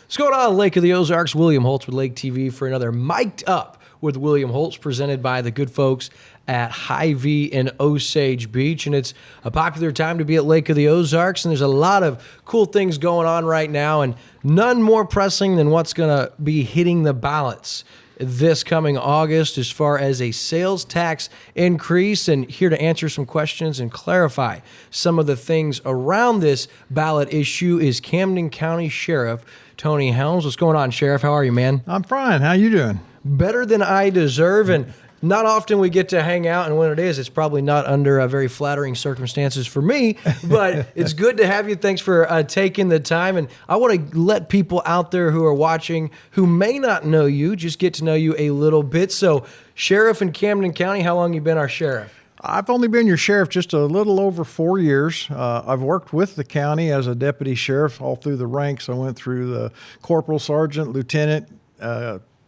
What's going on, Lake of the Ozarks? William Holtz with Lake TV for another Mic'd Up with William Holtz, presented by the good folks at Hy-Vee in Osage Beach. And it's a popular time to be at Lake of the Ozarks, and there's a lot of cool things going on right now, and none more pressing than what's going to be hitting the ballots this coming August as far as a sales tax increase. And here to answer some questions and clarify some of the things around this ballot issue is Camden County Sheriff Tony Helms. What's going on, Sheriff? How are you, man? I'm fine. How you doing? Better than I deserve, and not often we get to hang out, and when it is, it's probably not under very flattering circumstances for me, but it's good to have you. Thanks for taking the time, and I want to let people out there who are watching who may not know you just get to know you a little bit. So, Sheriff in Camden County, how long you been our sheriff? I've only been your sheriff just a little over 4 years. I've worked with the county as a deputy sheriff all through the ranks. I went through the corporal, sergeant, lieutenant,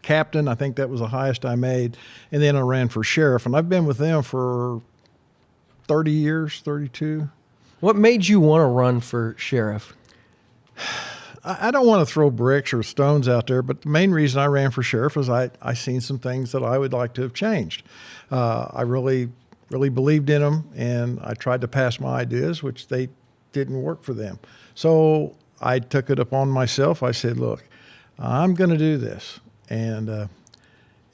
captain. I think that was the highest I made. And then I ran for sheriff. And I've been with them for 30 years, 32. What made you want to run for sheriff? I don't want to throw bricks or stones out there, but the main reason I ran for sheriff was I seen some things that I would like to have changed. I really believed in them, and I tried to pass my ideas, which they didn't work for them. So I took it upon myself. I said, look, I'm going to do this. And it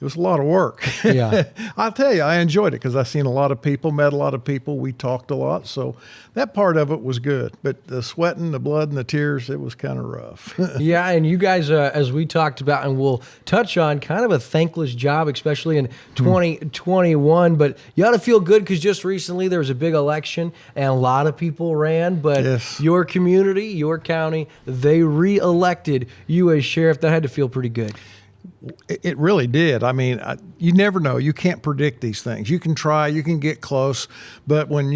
was a lot of work. Yeah. I'll tell you, I enjoyed it because I've seen a lot of people, met a lot of people. We talked a lot. So that part of it was good. But the sweating, the blood, and the tears, it was kind of rough. Yeah, and you guys, as we talked about and we'll touch on, kind of a thankless job, especially in 2021. But you ought to feel good because just recently there was a big election and a lot of people ran. But yes, your community, your county, they re-elected you as sheriff. That had to feel pretty good. It really did. I mean, you never know. You can't predict these things. You can try, you can get close, but when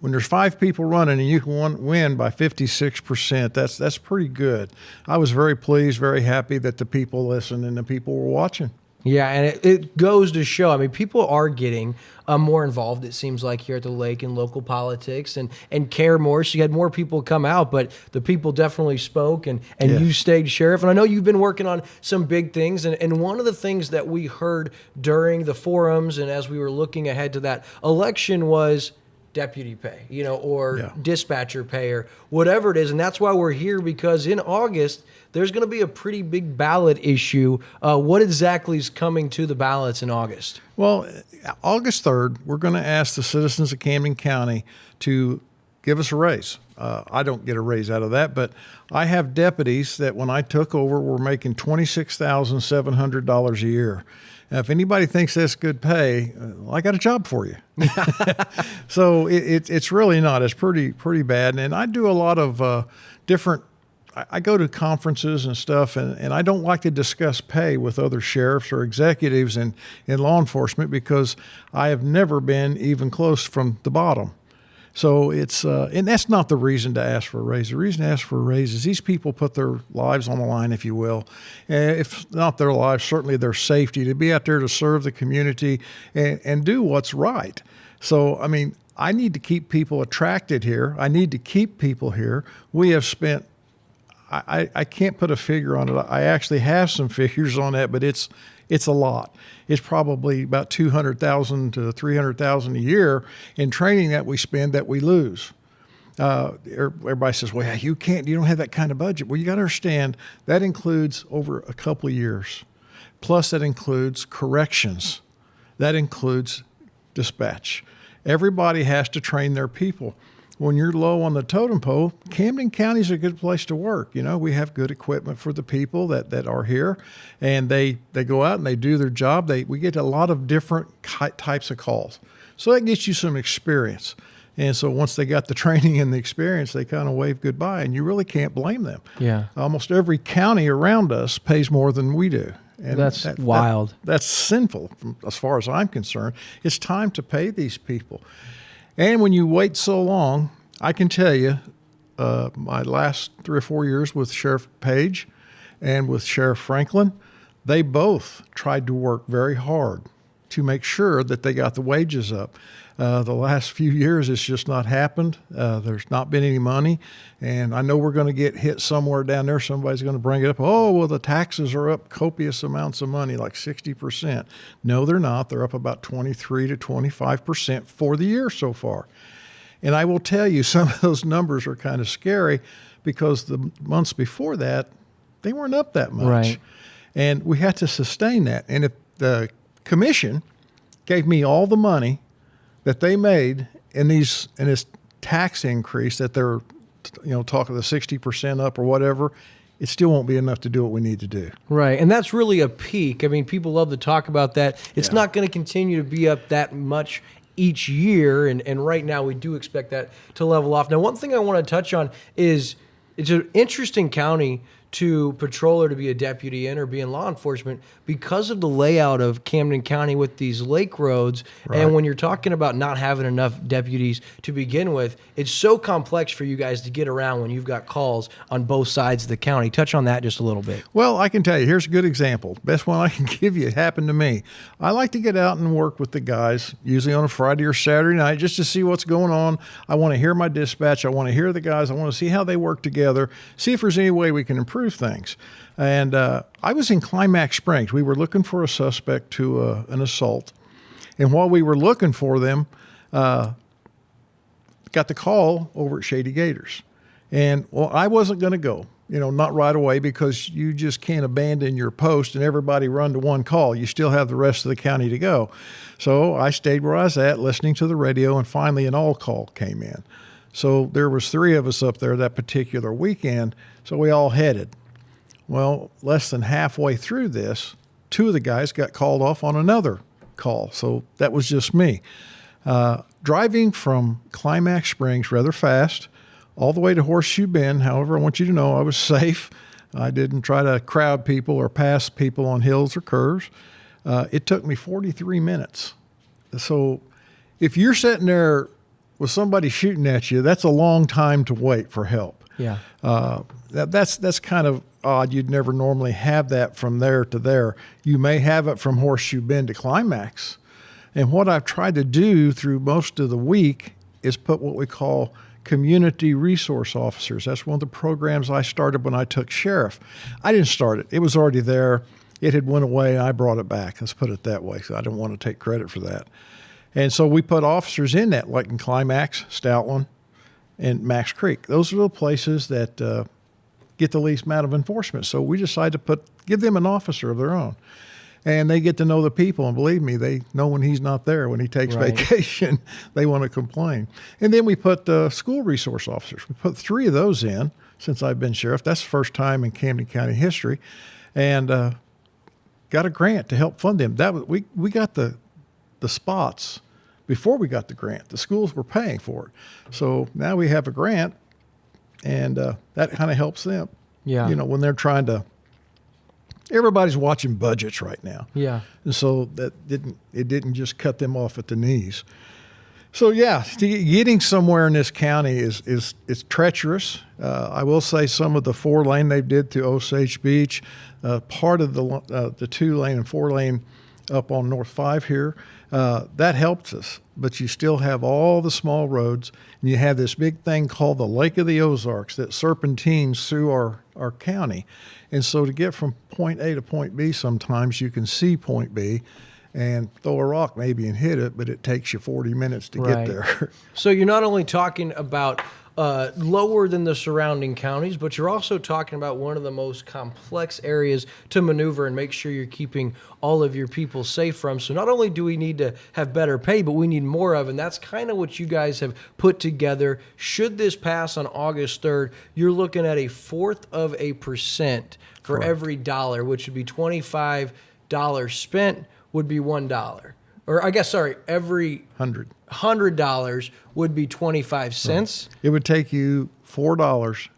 there's 5 people running and you can win by 56%, that's pretty good. I was very pleased, very happy that the people listened and the people were watching. Yeah, and it goes to show, I mean, people are getting more involved, it seems like, here at the lake in local politics and care more. So you had more people come out, but the people definitely spoke, and Yes. You stayed sheriff. And I know you've been working on some big things, and one of the things that we heard during the forums and as we were looking ahead to that election was deputy pay, or dispatcher pay or whatever it is. And that's why we're here, because in August, there's going to be a pretty big ballot issue. What exactly is coming to the ballots in August? Well, August 3rd, we're going to ask the citizens of Camden County to give us a raise. I don't get a raise out of that, but I have deputies that when I took over were making $26,700 a year. Now, if anybody thinks that's good pay, I got a job for you. So it's really not. It's pretty bad. And I do a lot of different. I go to conferences and stuff, and I don't like to discuss pay with other sheriffs or executives in law enforcement because I have never been even close from the bottom. So it's and that's not the reason to ask for a raise. The reason to ask for a raise is these people put their lives on the line, if you will. If not their lives, certainly their safety, to be out there to serve the community and do what's right. So, I mean, I need to keep people attracted here. I need to keep people here. We have spent, I can't put a figure on it. I actually have some figures on that, but it's a lot. It's probably about $200,000 to $300,000 a year in training that we spend that we lose. Everybody says, well, you don't have that kind of budget. Well, you got to understand that includes over a couple of years. Plus that includes corrections. That includes dispatch. Everybody has to train their people. When you're low on the totem pole, Camden County is a good place to work. We have good equipment for the people that are here, and they go out and they do their job. We get a lot of different types of calls. So that gets you some experience. And so once they got the training and the experience, they kind of wave goodbye, and you really can't blame them. Yeah. Almost every county around us pays more than we do. And that's wild. That's sinful as far as I'm concerned. It's time to pay these people. And when you wait so long, I can tell you, my last 3 or 4 years with Sheriff Page and with Sheriff Franklin, they both tried to work very hard to make sure that they got the wages up. The last few years, it's just not happened. There's not been any money. And I know we're going to get hit somewhere down there. Somebody's going to bring it up. Oh, well, the taxes are up copious amounts of money, like 60%. No, they're not. They're up about 23 to 25% for the year so far. And I will tell you, some of those numbers are kind of scary because the months before that, they weren't up that much. Right. And we had to sustain that. And if the commission gave me all the money that they made in this tax increase that they're, talking the 60% up or whatever, it still won't be enough to do what we need to do. Right. And that's really a peak. I mean, people love to talk about that. It's not going to continue to be up that much each year. And right now we do expect that to level off. Now, one thing I want to touch on is it's an interesting county to patrol or to be a deputy in or be in law enforcement because of the layout of Camden County with these lake roads. Right. And when you're talking about not having enough deputies to begin with, it's so complex for you guys to get around when you've got calls on both sides of the county. Touch on that just a little bit. Well, I can tell you, here's a good example. Best one I can give you. It happened to me. I like to get out and work with the guys, usually on a Friday or Saturday night, just to see what's going on. I want to hear my dispatch. I want to hear the guys. I want to see how they work together, see if there's any way we can improve things. And I was in Climax Springs. We were looking for a suspect to an assault. And while we were looking for them, got the call over at Shady Gators. And, well, I wasn't going to go, not right away because you just can't abandon your post and everybody run to one call. You still have the rest of the county to go. So I stayed where I was at, listening to the radio, and finally an all call came in. So there was 3 of us up there that particular weekend, so we all headed. Well, less than halfway through this, 2 of the guys got called off on another call, so that was just me. Driving from Climax Springs rather fast, all the way to Horseshoe Bend. However, I want you to know I was safe. I didn't try to crowd people or pass people on hills or curves. It took me 43 minutes. So if you're sitting there with somebody shooting at you, that's a long time to wait for help. Yeah. That's kind of odd. You'd never normally have that from there to there. You may have it from Horseshoe Bend to Climax. And what I've tried to do through most of the week is put what we call community resource officers. That's one of the programs I started when I took sheriff. I didn't start it. It was already there. It had went away, and I brought it back. Let's put it that way. So I don't want to take credit for that. And so we put officers in that, like in Climax, Stoutland, and Max Creek. Those are the places that get the least amount of enforcement. So we decided to give them an officer of their own. And they get to know the people. And believe me, they know when he's not there, when he takes vacation, they want to complain. And then we put school resource officers. We put 3 of those in since I've been sheriff. That's the first time in Camden County history. And got a grant to help fund them. We got the spots before we got the grant. The schools were paying for it. So now we have a grant, and that kind of helps them. Yeah. When they're trying to, everybody's watching budgets right now. Yeah. And so it didn't just cut them off at the knees. So yeah, getting somewhere in this county is treacherous. I will say some of the 4-lane they did to Osage Beach, part of the 2-lane and 4-lane up on North 5 here, that helps us. But you still have all the small roads, and you have this big thing called the Lake of the Ozarks that serpentines through our county. And so to get from point A to point B, sometimes you can see point B and throw a rock maybe and hit it, but it takes you 40 minutes to get there. So you're not only talking about lower than the surrounding counties, but you're also talking about one of the most complex areas to maneuver and make sure you're keeping all of your people safe from. So not only do we need to have better pay, but we need more of, and that's kind of what you guys have put together. Should this pass on August 3rd, you're looking at 0.25% for every dollar, which would be $25 spent would be $1. Or I guess, sorry, every $100 would be 25 cents. Right. It would take you $4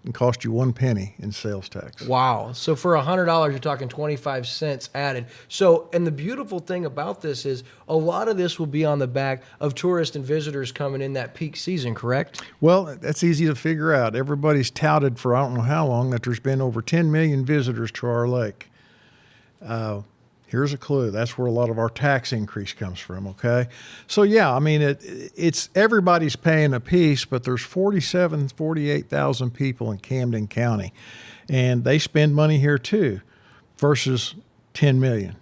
and cost you 1 penny in sales tax. Wow. So for $100, you're talking 25 cents added. So, and the beautiful thing about this is a lot of this will be on the back of tourists and visitors coming in that peak season, correct? Well, that's easy to figure out. Everybody's touted for I don't know how long that there's been over 10 million visitors to our lake. Here's a clue. That's where a lot of our tax increase comes from, okay? So, yeah, I mean, it's everybody's paying a piece, but there's 48,000 people in Camden County, and they spend money here too versus 10 million.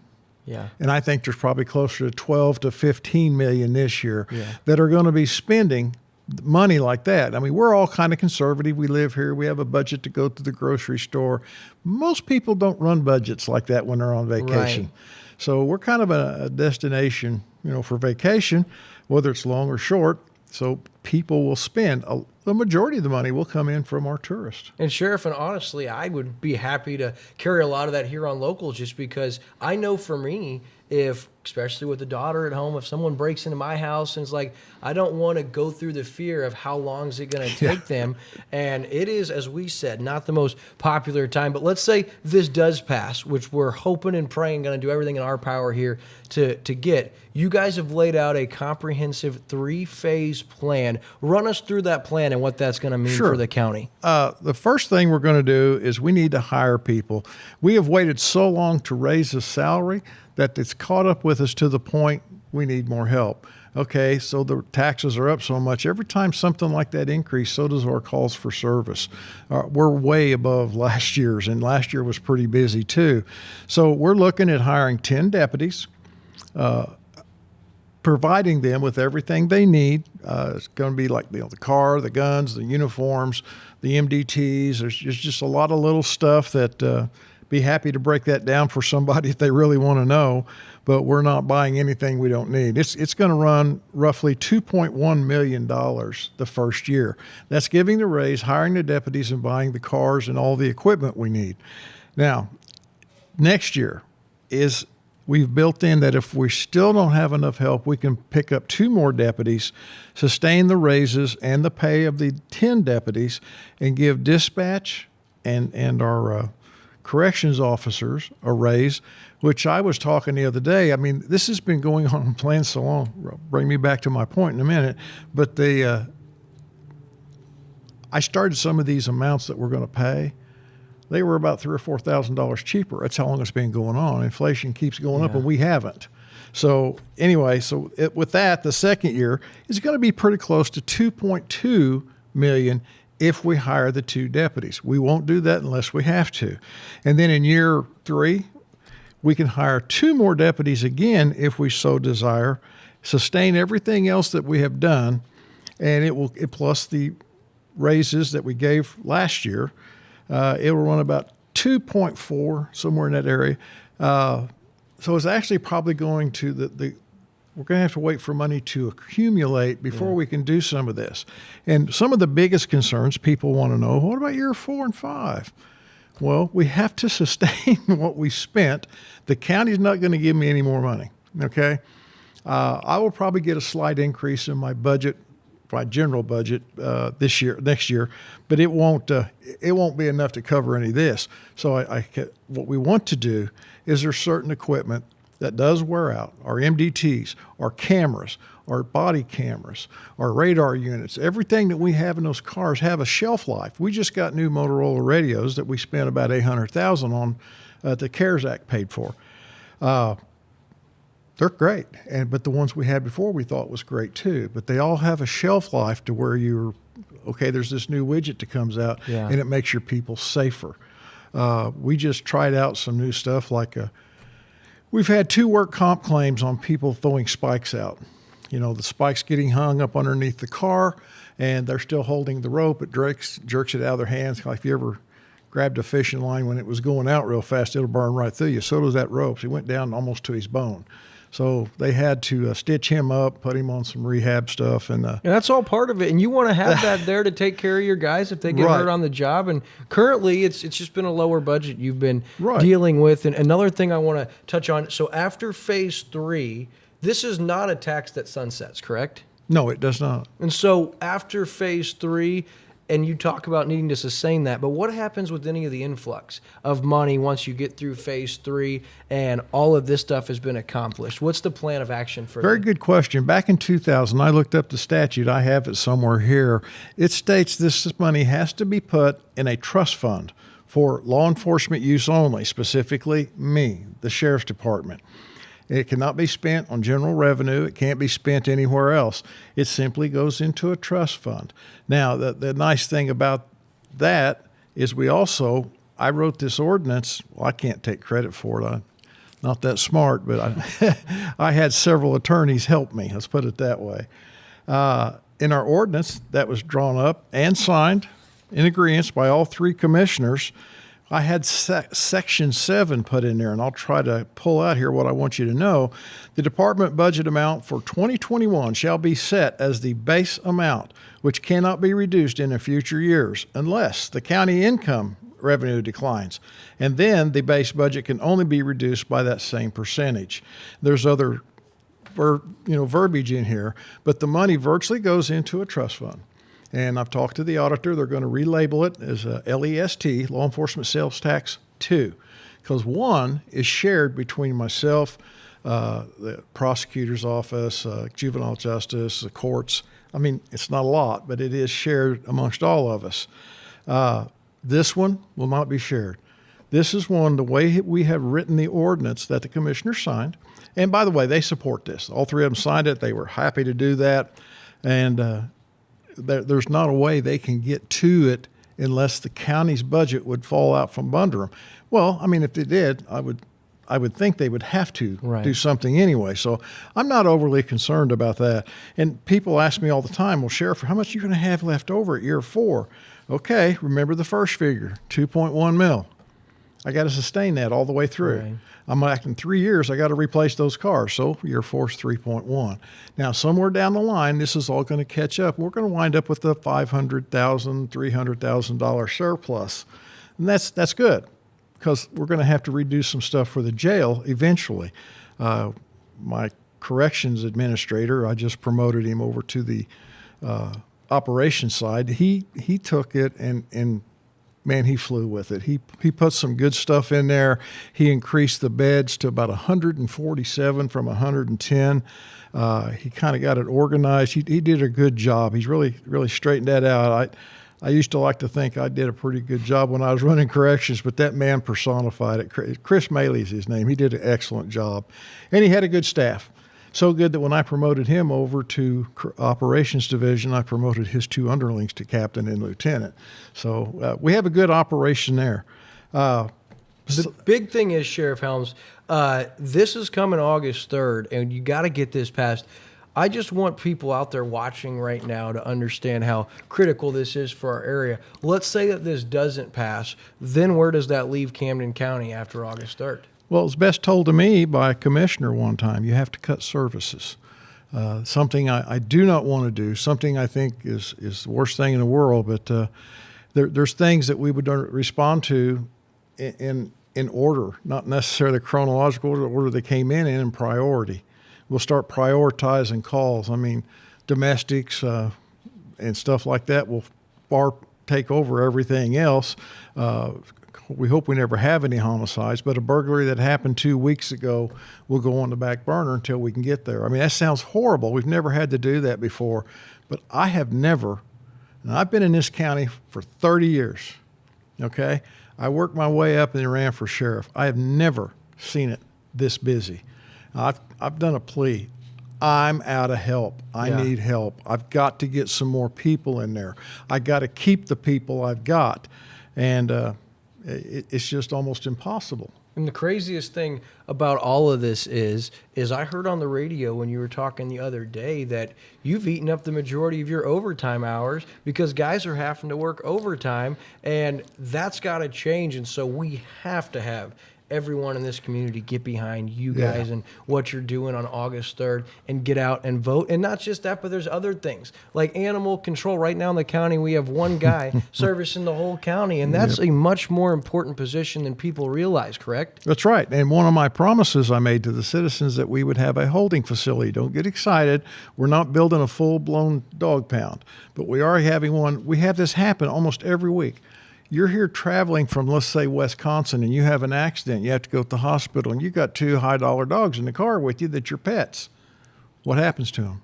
Yeah. And I think there's probably closer to 12 to 15 million this year Yeah. that are going to be spending money like that. I mean, we're all kind of conservative. We live here. We have a budget to go to the grocery store. Most people don't run budgets like that when they're on vacation. Right. So we're kind of a destination, for vacation, whether it's long or short. So people will spend the majority of the money will come in from our tourists. And Sheriff, and honestly, I would be happy to carry a lot of that here on Locals, just because I know for me, especially with a daughter at home, if someone breaks into my house and it's like, I don't want to go through the fear of how long is it going to take them. And it is, as we said, not the most popular time. But let's say this does pass, which we're hoping and praying, going to do everything in our power here to get. You guys have laid out a comprehensive 3-phase plan. Run us through that plan and what that's going to mean Sure. for the county. The first thing we're going to do is we need to hire people. We have waited so long to raise the salary that it's caught up with us to the point we need more help. Okay, so the taxes are up so much. Every time something like that increase, so does our calls for service. We're way above last year's, and last year was pretty busy too. So we're looking at hiring 10 deputies, providing them with everything they need. It's going to be like the car, the guns, the uniforms, the MDTs. There's just a lot of little stuff that be happy to break that down for somebody if they really want to know, but we're not buying anything we don't need. It's going to run roughly $2.1 million the first year. That's giving the raise, hiring the deputies, and buying the cars and all the equipment we need. Now, next year we've built in that if we still don't have enough help, we can pick up 2 more deputies, sustain the raises and the pay of the 10 deputies, and give dispatch and our corrections officers a raise, which I was talking the other day. I mean, this has been going on in plan so long. Bring me back to my point in a minute. But I started some of these amounts that we're going to pay. They were about $3,000 or $4,000 cheaper. That's how long it's been going on. Inflation keeps going up, and we haven't. So anyway, with that, the second year is going to be pretty close to $2.2 million if we hire the 2 deputies. We won't do that unless we have to. And then in year 3, we can hire 2 more deputies again if we so desire, sustain everything else that we have done, and it plus the raises that we gave last year. It will run about 2.4, somewhere in that area. So it's actually probably going to we're going to have to wait for money to accumulate before we can do some of this. And some of the biggest concerns people want to know, what about year 4 and 5? Well, we have to sustain what we spent. The county's not going to give me any more money, okay? I will probably get a slight increase in my budget, my general budget next year, but it won't be enough to cover any of this. So what we want to do is there's certain equipment that does wear out, our MDTs, our cameras, our body cameras, our radar units, everything that we have in those cars have a shelf life. We just got new Motorola radios that we spent about $800,000 on the CARES Act paid for. They're great, but the ones we had before we thought was great too. But they all have a shelf life to where there's this new widget that comes out, and it makes your people safer. We just tried out some new stuff we've had 2 work comp claims on people throwing spikes out. The spikes getting hung up underneath the car, and they're still holding the rope. It jerks it out of their hands. Like if you ever grabbed a fishing line when it was going out real fast, it'll burn right through you. So does that rope. So he went down almost to his bone. So they had to stitch him up, put him on some rehab stuff. And that's all part of it. And you want to have that there to take care of your guys if they get hurt on the job. And currently, it's just been a lower budget you've been dealing with. And another thing I want to touch on, so after phase 3, this is not a tax that sunsets, correct? No, it does not. And so after phase 3, and you talk about needing to sustain that, but what happens with any of the influx of money once you get through phase 3 and all of this stuff has been accomplished? What's the plan of action for Very good question. Back in 2000, I looked up the statute. I have it somewhere here. It states this money has to be put in a trust fund for law enforcement use only, specifically me, the sheriff's department. It cannot be spent on general revenue. It can't be spent anywhere else. It simply goes into a trust fund. Now, the nice thing about that is I wrote this ordinance. Well, I can't take credit for it. I'm not that smart, but I had several attorneys help me. Let's put it that way. In our ordinance that was drawn up and signed in agreement by all three commissioners, I had Section 7 put in there, and I'll try to pull out here what I want you to know. The department budget amount for 2021 shall be set as the base amount, which cannot be reduced in the future years unless the county income revenue declines. And then the base budget can only be reduced by that same percentage. There's other verbiage in here, but the money virtually goes into a trust fund. And I've talked to the auditor. They're going to relabel it as LEST, Law Enforcement Sales Tax 2, because one is shared between myself, the prosecutor's office, juvenile justice, the courts. I mean, it's not a lot, but it is shared amongst all of us. This one will not be shared. This is one, the way we have written the ordinance that the commissioner signed. And by the way, they support this. All three of them signed it. They were happy to do that. And there's not a way they can get to it unless the county's budget would fall out from under them. Well, I mean, if they did, I would think they would have to do something anyway. So I'm not overly concerned about that. And people ask me all the time, well, Sheriff, how much are you going to have left over at year 4? Okay, remember the first figure, 2.1 mil. I got to sustain that all the way through. Right. I'm like, in 3 years, I got to replace those cars. So year 4 is 3.1. Now, somewhere down the line, this is all going to catch up. We're going to wind up with a $500,000, $300,000 surplus. And that's good, because we're going to have to redo some stuff for the jail eventually. My corrections administrator, I just promoted him over to the operations side. He took it and man, he flew with it. He put some good stuff in there. He increased the beds to about 147 from 110. He kind of got it organized. He did a good job. He's really straightened that out. I used to like to think I did a pretty good job when I was running corrections, but that man personified it. Chris Maley's his name. He did an excellent job. And he had a good staff. So good that when I promoted him over to operations division, I promoted his 2 underlings to captain and lieutenant. So we have a good operation there. The big thing is, Sheriff Helms, this is coming August 3rd, and you got to get this passed. I just want people out there watching right now to understand how critical this is for our area. Let's say that this doesn't pass, then where does that leave Camden County after August 3rd? Well, it was best told to me by a commissioner one time, you have to cut services. Something I do not want to do, something I think is the worst thing in the world, but there's things that we would respond to in order, not necessarily chronological order they came in priority. We'll start prioritizing calls. I mean, domestics and stuff like that will far take over everything else. We hope we never have any homicides, but a burglary that happened 2 weeks ago will go on the back burner until we can get there. I mean, that sounds horrible. We've never had to do that before, but I have never, and I've been in this county for 30 years, okay? I worked my way up and then ran for sheriff. I have never seen it this busy. I've done a plea. I'm out of help. I need help. I've got to get some more people in there. I got to keep the people I've got. And it's just almost impossible. And the craziest thing about all of this is I heard on the radio when you were talking the other day that you've eaten up the majority of your overtime hours because guys are having to work overtime, and that's got to change. And so we have to have everyone in this community get behind you guys and what you're doing on August 3rd and get out and vote. And not just that, but there's other things like animal control. Right now in the county, we have one guy servicing the whole county, and that's a much more important position than people realize, correct? That's right. And one of my promises I made to the citizens that we would have a holding facility. Don't get excited. We're not building a full-blown dog pound, but we are having one. We have this happen almost every week. You're here traveling from, let's say, Wisconsin, and you have an accident. You have to go to the hospital, and you got 2 high-dollar dogs in the car with you that your pets. What happens to them?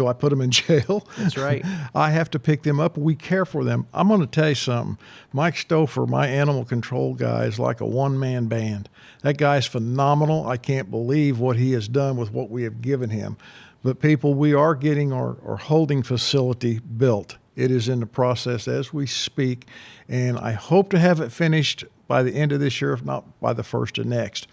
Do I put them in jail? That's right. I have to pick them up. We care for them. I'm going to tell you something. Mike Stouffer, my animal control guy, is like a one-man band. That guy's phenomenal. I can't believe what he has done with what we have given him. But people, we are getting our holding facility built. It is in the process as we speak, and I hope to have it finished by the end of this year, if not by the first of next.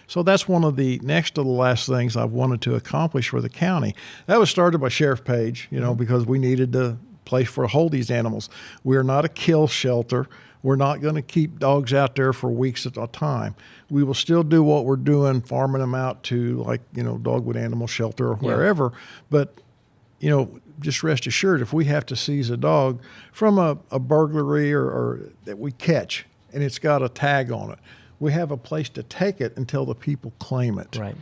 So that's one of the next to the last things I've wanted to accomplish for the county. That was started by Sheriff Page, because we needed a place for to hold these animals. We are not a kill shelter. We're not going to keep dogs out there for weeks at a time. We will still do what we're doing, farming them out to Dogwood Animal Shelter or wherever. But, just rest assured, if we have to seize a dog from a burglary or that we catch and it's got a tag on it, we have a place to take it until the people claim it. Right.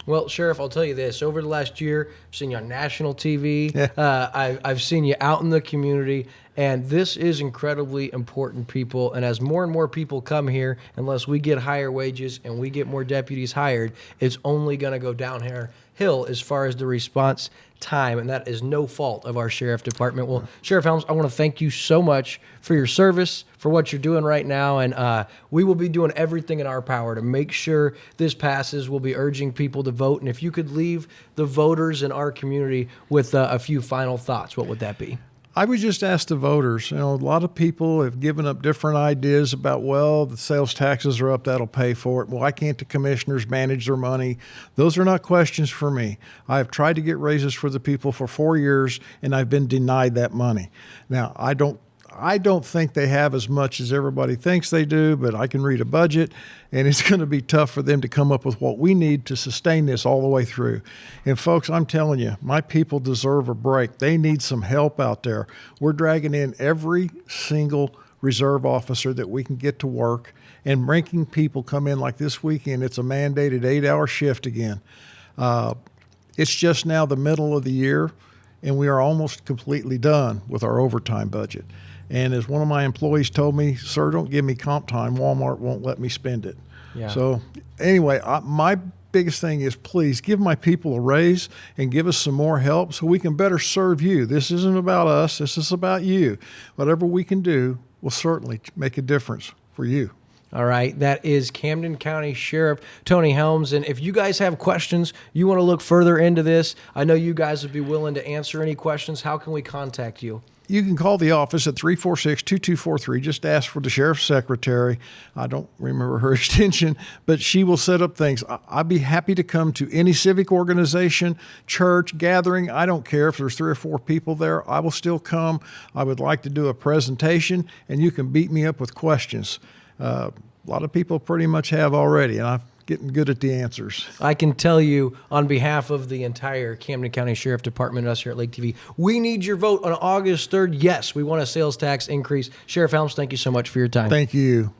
Well, Sheriff, I'll tell you this. Over the last year, I've seen you on national TV. Yeah. I've seen you out in the community, and this is incredibly important, people. And as more and more people come here, unless we get higher wages and we get more deputies hired, it's only going to go downhill as far as the response time, and that is no fault of our sheriff department. Well, Sheriff Helms, I want to thank you so much for your service, for what you're doing right now, and we will be doing everything in our power to make sure this passes. We'll be urging people to vote, and if you could leave the voters in our community with a few final thoughts, what would that be? I would just ask the voters. A lot of people have given up different ideas about, the sales taxes are up, that'll pay for it. Why can't the commissioners manage their money? Those are not questions for me. I have tried to get raises for the people for 4 years, and I've been denied that money. Now, I don't think they have as much as everybody thinks they do, but I can read a budget, and it's going to be tough for them to come up with what we need to sustain this all the way through. And folks, I'm telling you, my people deserve a break. They need some help out there. We're dragging in every single reserve officer that we can get to work, and making people come in like this weekend. It's a mandated 8-hour shift again. It's just now the middle of the year, and we are almost completely done with our overtime budget. And as one of my employees told me, sir, don't give me comp time. Walmart won't let me spend it. Yeah. So anyway, my biggest thing is please give my people a raise and give us some more help so we can better serve you. This isn't about us. This is about you. Whatever we can do will certainly make a difference for you. All right, that is Camden County Sheriff Tony Helms. And if you guys have questions, you want to look further into this, I know you guys would be willing to answer any questions. How can we contact you? You can call the office at 346-2243. Just ask for the sheriff's secretary. I don't remember her extension, but she will set up things. I'd be happy to come to any civic organization, church, gathering. I don't care if there's 3 or 4 people there. I will still come. I would like to do a presentation, and you can beat me up with questions. A lot of people pretty much have already, and I'm getting good at the answers. I can tell you on behalf of the entire Camden County Sheriff Department and us here at Lake TV, we need your vote on August 3rd. Yes, we want a sales tax increase. Sheriff Helms, thank you so much for your time. Thank you.